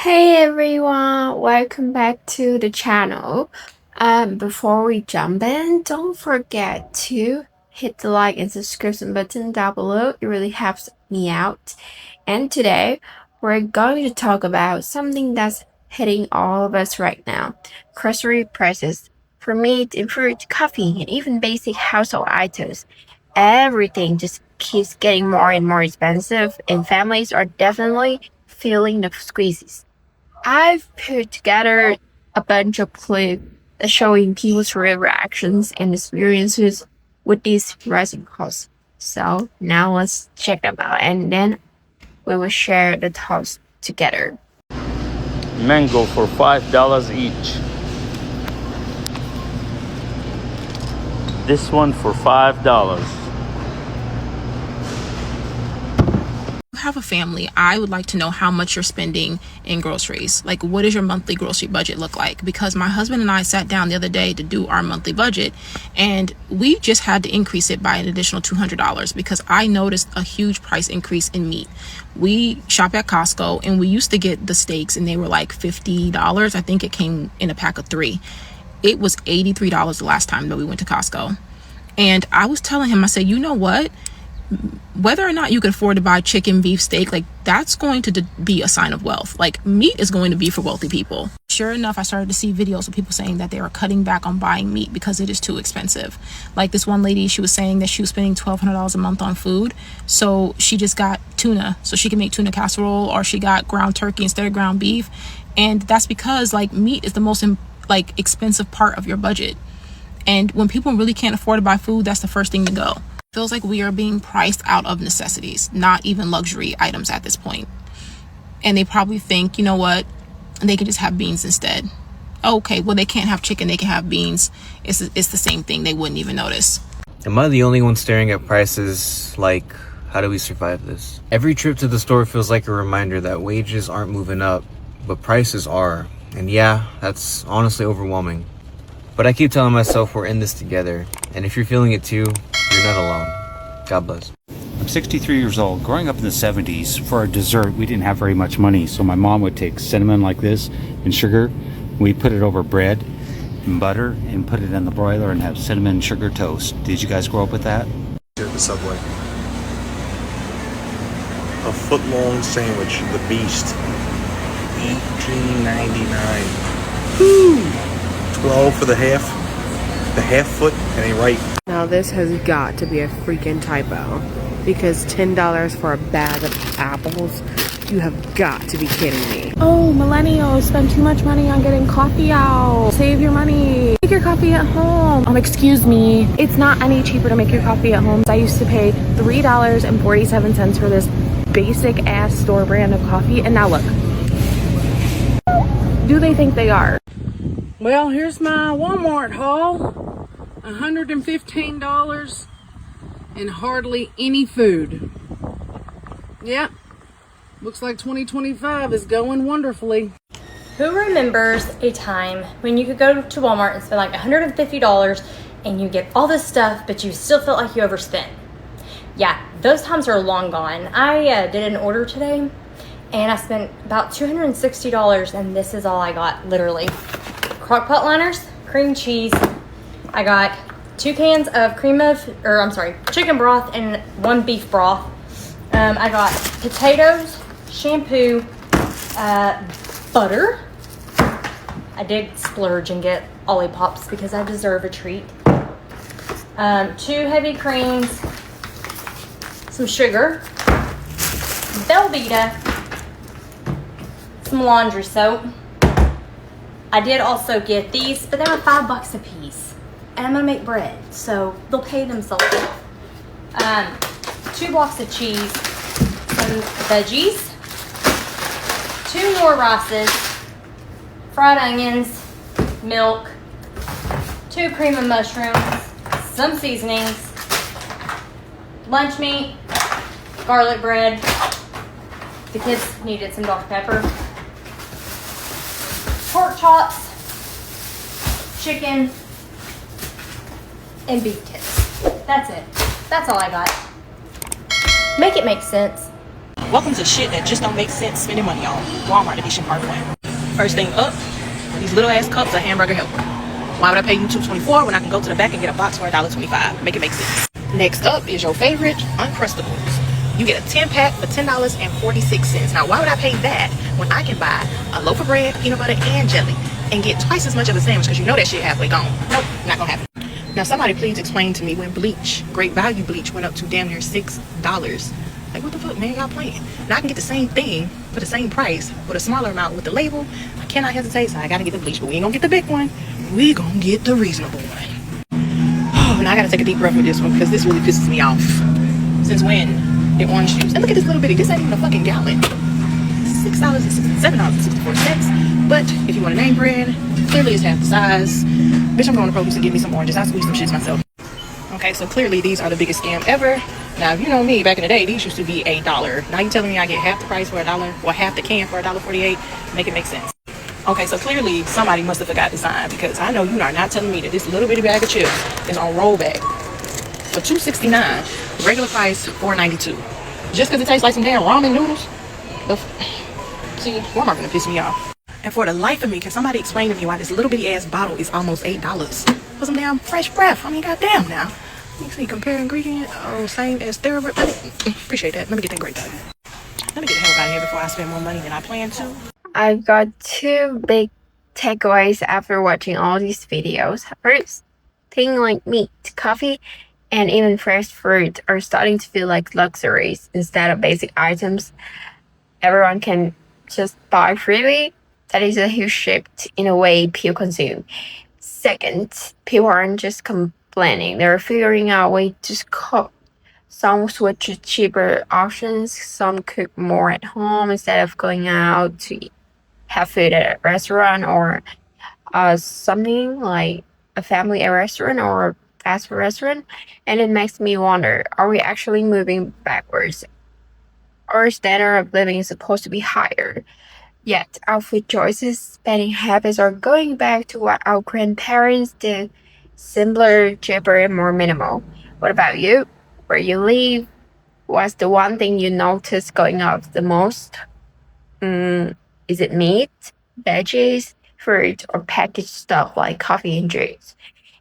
Hey everyone, welcome back to the channel. Before we jump in, don't forget to hit the like and subscription button down below. It really helps me out. And today, we're going to talk about something that's hitting all of us right now: grocery prices. For meat and fruit, coffee, and even basic household items, everything just keeps getting more and more expensive, and families are definitely feeling the squeezes. I've put together a bunch of clips showing people's real reactions and experiences with these rising costs. So now let's check them out and then we will share the thoughts together. Mango for $5 each. This one for $5. Have a family, I would like to know how much you're spending in groceries. Like, what does your monthly grocery budget look like? Because my husband and I sat down the other day to do our monthly budget, and we just had to increase it by an additional $200 because I noticed a huge price increase in meat. We shop at Costco, and we used to get the steaks, and they were like $50. I think it came in a pack of 3. It was $83 the last time that we went to Costco. And I was telling him, I said, you know what? Whether or not you can afford to buy chicken, beef, steak, like that's going to be a sign of wealth. Like, meat is going to be for wealthy people. Sure enough, I started to see videos of people saying that they are cutting back on buying meat because it is too expensive. Like this one lady, she was saying that she was spending $1,200 a month on food. So she just got tuna so she can make tuna casserole, or she got ground turkey instead of ground beef. And that's because like meat is the most expensive part of your budget. And when people really can't afford to buy food, that's the first thing to go. Feels like we are being priced out of necessities, not even luxury items at this point. And they probably think, you know what, they could just have beans instead. Okay, well, they can't have chicken, they can have beans. It's the same thing. They wouldn't even notice. Am I the only one staring at prices like, how do we survive this? Every trip to the store feels like a reminder that wages aren't moving up, but prices are. And yeah, that's honestly overwhelming. But I keep telling myself we're in this together. And if you're feeling it too, you're not alone. God bless. I'm 63 years old. Growing up in the 70s, for our dessert, we didn't have very much money. So my mom would take cinnamon like this and sugar. We put it over bread and butter and put it in the broiler and have cinnamon sugar toast. Did you guys grow up with that? At the Subway. A foot-long sandwich, the Beast. $18.99. Woo! 12 for the half foot, and ain't right. Now this has got to be a freaking typo, because $10 for a bag of apples, you have got to be kidding me. Oh, millennials spend too much money on getting coffee out. Save your money. Make your coffee at home. Excuse me. It's not any cheaper to make your coffee at home. I used to pay $3.47 for this basic ass store brand of coffee, and now look. Do they think they are? Well, here's my Walmart haul. $115 and hardly any food. Yep. Looks like 2025 is going wonderfully. Who remembers a time when you could go to Walmart and spend like $150 and you get all this stuff, but you still felt like you overspent? Yeah, those times are long gone. I did an order today and I spent about $260, and this is all I got, literally. Crock pot liners, cream cheese. I got 2 cans of chicken broth and 1 beef broth. I got potatoes, shampoo, butter. I did splurge and get Olippops because I deserve a treat. 2 heavy creams, some sugar, Velveeta, some laundry soap. I did also get these, but they were $5 a piece. And I'm gonna make bread, so they'll pay themselves off. 2 blocks of cheese, some veggies, 2 more rices, fried onions, milk, 2 cream of mushrooms, some seasonings, lunch meat, garlic bread. The kids needed some Dr. Pepper. Pork chops, chicken, and beef tips. That's it. That's all I got. Make it make sense. Welcome to shit that just don't make sense spending money on. Walmart edition part 1. First thing up, these little ass cups of hamburger helper. Why would I pay you $2.24 when I can go to the back and get a box for $1.25? Make it make sense. Next up is your favorite Uncrustables. You get a 10-pack for $10.46. Now, why would I pay that when I can buy a loaf of bread, peanut butter, and jelly and get twice as much of a sandwich because you know that shit halfway gone? Nope, not gonna happen. Now, somebody please explain to me when bleach, great value bleach, went up to damn near $6. Like, what the fuck, man? Y'all playing? Now I can get the same thing for the same price with a smaller amount with the label. I cannot hesitate, so I gotta get the bleach, but we ain't gonna get the big one. We gonna get the reasonable one. Oh, and I gotta take a deep breath with this one because this really pisses me off. Since when did orange juice? And look at this little bitty. This ain't even a fucking gallon. $7.64. But if you want a name brand, clearly it's half the size. Bitch, I'm going to Produce and get me some oranges. I squeeze some shits myself. Okay, so clearly these are the biggest scam ever. Now, if you know me, back in the day, these used to be $1. Now you telling me I get half the price for $1, or half the can for $1.48? Make it make sense. Okay, so clearly somebody must have forgot to sign because I know you are not telling me that this little bitty bag of chips is on rollback for $2.69. Regular price $4.92. Just because it tastes like some damn ramen noodles? See, Walmart gonna piss me off. And for the life of me, can somebody explain to me why this little bitty ass bottle is almost $8 for some damn fresh breath? I mean, goddamn now. You see, compare ingredient. Oh, same as Therapy. Appreciate that. Let me get that great value. Let me get the hell out of here before I spend more money than I plan to. I've got 2 big takeaways after watching all these videos. First, things like meat, coffee, and even fresh fruit are starting to feel like luxuries instead of basic items everyone can just buy freely. That is a huge shift in a way people consume. Second, people aren't just complaining, they're figuring out ways to cook. Some switch to cheaper options, some cook more at home instead of going out to have food at a restaurant or something like a family restaurant or a fast food restaurant. And it makes me wonder, are we actually moving backwards? Our standard of living is supposed to be higher. Yet our food choices, spending habits are going back to what our grandparents did. Simpler, cheaper, and more minimal. What about you? Where you live? What's the one thing you notice going up the most? Is it meat, veggies, fruit, or packaged stuff like coffee and drinks?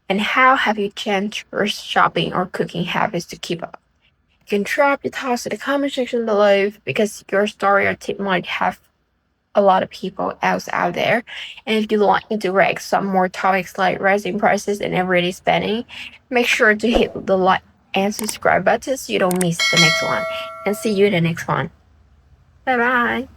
And how have you changed your shopping or cooking habits to keep up? You can drop your thoughts in the comment section below because your story or tip might have a lot of people else out there. And if you'd like me to rank some more topics like rising prices and everyday spending, make sure to hit the like and subscribe button so you don't miss the next one. And see you in the next one. Bye bye.